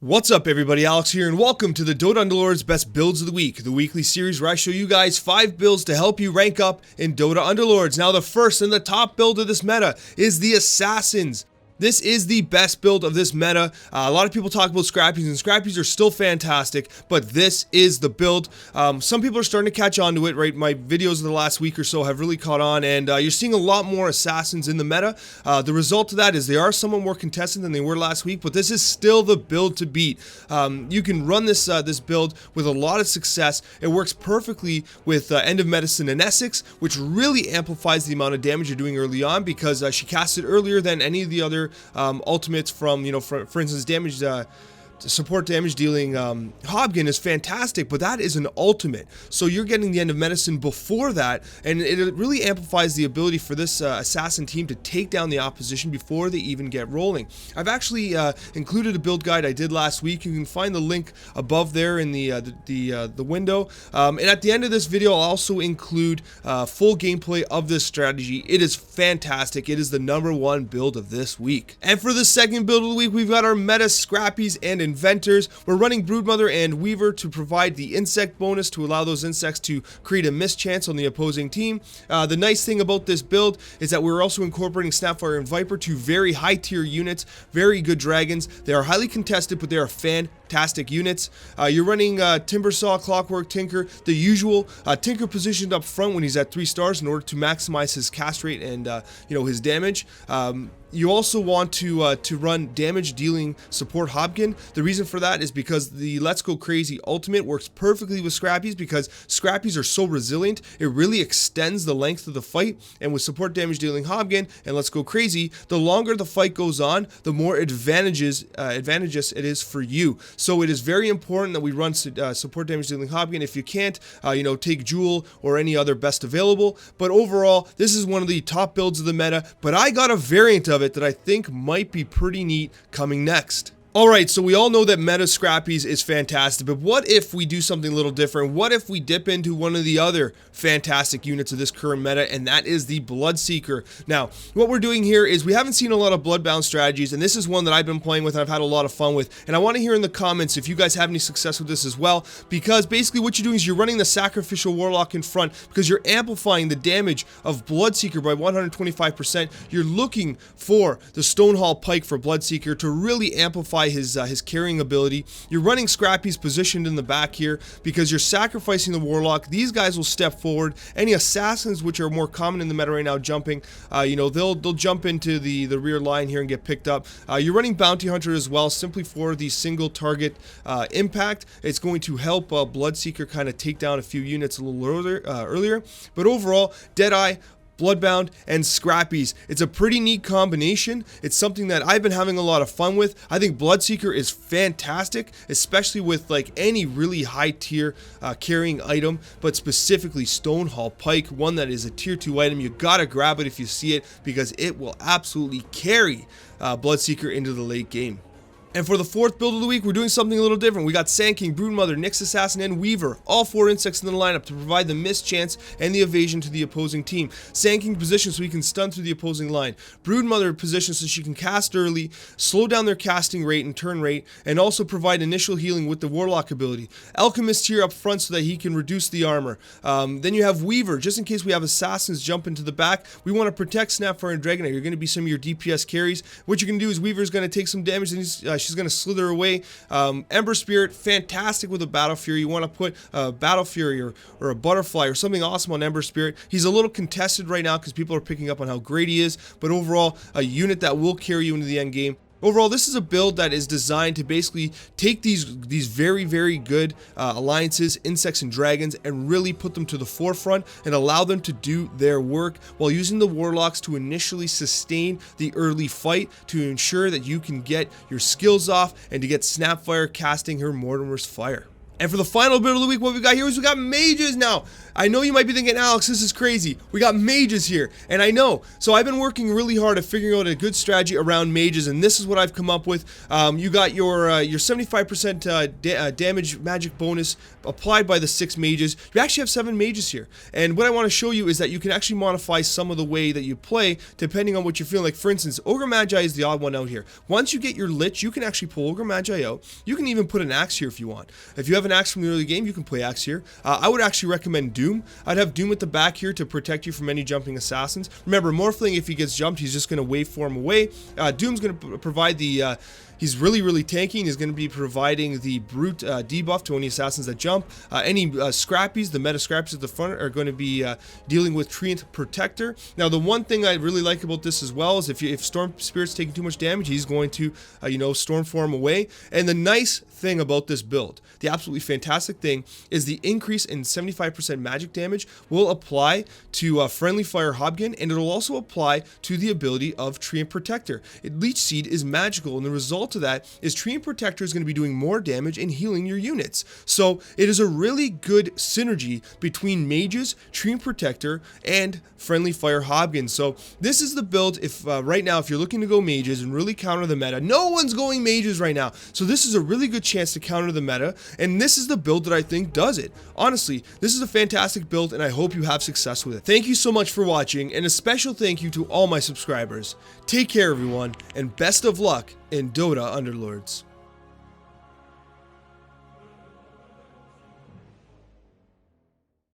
What's up everybody, Alex here and welcome to the Dota Underlords Best Builds of the Week, the weekly series where I show you guys 5 builds to help you rank up in Dota Underlords. Now the first and the top build of this meta is the Assassins. This is the best build of this meta. A lot of people talk about Scrappies, and Scrappies are still fantastic, but this is the build. Some people are starting to catch on to it, right? My videos of the last week or so have really caught on, and you're seeing a lot more Assassins in the meta. The result of that is they are somewhat more contested than they were last week, but this is still the build to beat. You can run this this build with a lot of success. It works perfectly with End of Medicine and Essex, which really amplifies the amount of damage you're doing early on because she casts it earlier than any of the other ultimates from, for instance, damage support damage dealing Hobgen is fantastic, but that is an ultimate, so you're getting the End of Medicine before that, and it really amplifies the ability for this assassin team to take down the opposition before they even get rolling. I've actually included a build guide I did last week. You can find the link above there in the window, and at the end of this video I'll also include full gameplay of this strategy. It is fantastic. It is the #1 build of this week. And for the second build of the week, we've got our meta Scrappies and inventors. We're running Broodmother and Weaver to provide the insect bonus to allow those insects to create a mischance on the opposing team. The nice thing about this build is that we're also incorporating Snapfire and Viper, two very high tier units, very good dragons. They are highly contested, but they are fantastic units. You're running Timbersaw, Clockwork, Tinker, the usual. Tinker positioned up front when he's at 3 stars in order to maximize his cast rate and his damage. You also want to run damage dealing support Hobgen. The reason for that is because the Let's Go Crazy ultimate works perfectly with Scrappies because Scrappies are so resilient. It really extends the length of the fight, and with support damage dealing Hobgen and Let's Go Crazy, the longer the fight goes on, the more advantageous it is for you. So it is very important that we run support damage dealing Hobgen. If you can't, take Jewel or any other best available. But overall, this is one of the top builds of the meta, but I got a variant of it that I think might be pretty neat coming next. Alright, so we all know that meta Scrappies is fantastic, but what if we do something a little different? What if we dip into one of the other fantastic units of this current meta, and that is the Bloodseeker. Now, what we're doing here is we haven't seen a lot of Bloodbound strategies, and this is one that I've been playing with and I've had a lot of fun with, and I want to hear in the comments if you guys have any success with this as well, because basically what you're doing is you're running the Sacrificial Warlock in front because you're amplifying the damage of Bloodseeker by 125%. You're looking for the Stonehall Pike for Bloodseeker to really amplify his carrying ability. You're running Scrappies positioned in the back here because you're sacrificing the Warlock. These guys will step forward. Any assassins, which are more common in the meta right now, jumping, they'll jump into the rear line here and get picked up. You're running Bounty Hunter as well, simply for the single target impact. It's going to help Bloodseeker kind of take down a few units a little earlier. But overall, Deadeye, Bloodbound, and Scrappies. It's a pretty neat combination. It's something that I've been having a lot of fun with. I think Bloodseeker is fantastic, especially with like any really high tier carrying item, but specifically Stonehall Pike, one that is a tier 2 item. You gotta grab it if you see it because it will absolutely carry Bloodseeker into the late game. And for the fourth build of the week, we're doing something a little different. We got Sand King, Broodmother, Nyx Assassin, and Weaver, all 4 insects in the lineup to provide the mischance and the evasion to the opposing team. Sand King positioned so he can stun through the opposing line. Broodmother positioned so she can cast early, slow down their casting rate and turn rate, and also provide initial healing with the Warlock ability. Alchemist here up front so that he can reduce the armor. Then you have Weaver, just in case we have assassins jump into the back. We want to protect Snapfire and Dragonite. You're going to be some of your DPS carries. What you can do is Weaver's going to take some damage and she's going to slither away. Ember Spirit, fantastic with a Battle Fury. You want to put a Battle Fury or a Butterfly or something awesome on Ember Spirit. He's a little contested right now because people are picking up on how great he is, but overall, a unit that will carry you into the end game. Overall, this is a build that is designed to basically take these very, very good alliances, insects and dragons, and really put them to the forefront and allow them to do their work while using the Warlocks to initially sustain the early fight to ensure that you can get your skills off and to get Snapfire casting her Mortimer's Fire. And for the final build of the week, what we got here is we got mages now. I know you might be thinking, Alex, this is crazy. We got mages here. And I know. So I've been working really hard at figuring out a good strategy around mages, and this is what I've come up with. You got your 75% damage magic bonus applied by the 6 mages. You actually have 7 mages here. And what I want to show you is that you can actually modify some of the way that you play depending on what you're feeling. Like, for instance, Ogre Magi is the odd one out here. Once you get your Lich, you can actually pull Ogre Magi out. You can even put an Axe here if you want. If you have an Axe from the early game, you can play Axe here. I would actually recommend Doom. I'd have Doom at the back here to protect you from any jumping assassins. Remember, Morphling, if he gets jumped, he's just going to waveform away. Doom's going to provide the... He's really tanky, and he's going to be providing the brute debuff to any assassins that jump. Any Scrappies, the meta Scrappies at the front, are going to be dealing with Treant Protector. Now, the one thing I really like about this as well is if Storm Spirit's taking too much damage, he's going to, Storm Form away. And the nice thing about this build, the absolutely fantastic thing, is the increase in 75% magic damage will apply to Friendly Fire Hobgoblin, and it'll also apply to the ability of Treant Protector. Leech Seed is magical, and the result of that is Treant Protector is going to be doing more damage and healing your units. So it is a really good synergy between mages, Treant Protector, and Friendly Fire Hobgoblin. So this is the build if right now, if you're looking to go mages and really counter the meta. No one's going mages right now, so this is a really good chance to counter the meta, and this is the build that I think does it. Honestly, this is a fantastic build, and I hope you have success with it. Thank you so much for watching, and a special thank you to all my subscribers. Take care, everyone, and best of luck in Dota Underlords.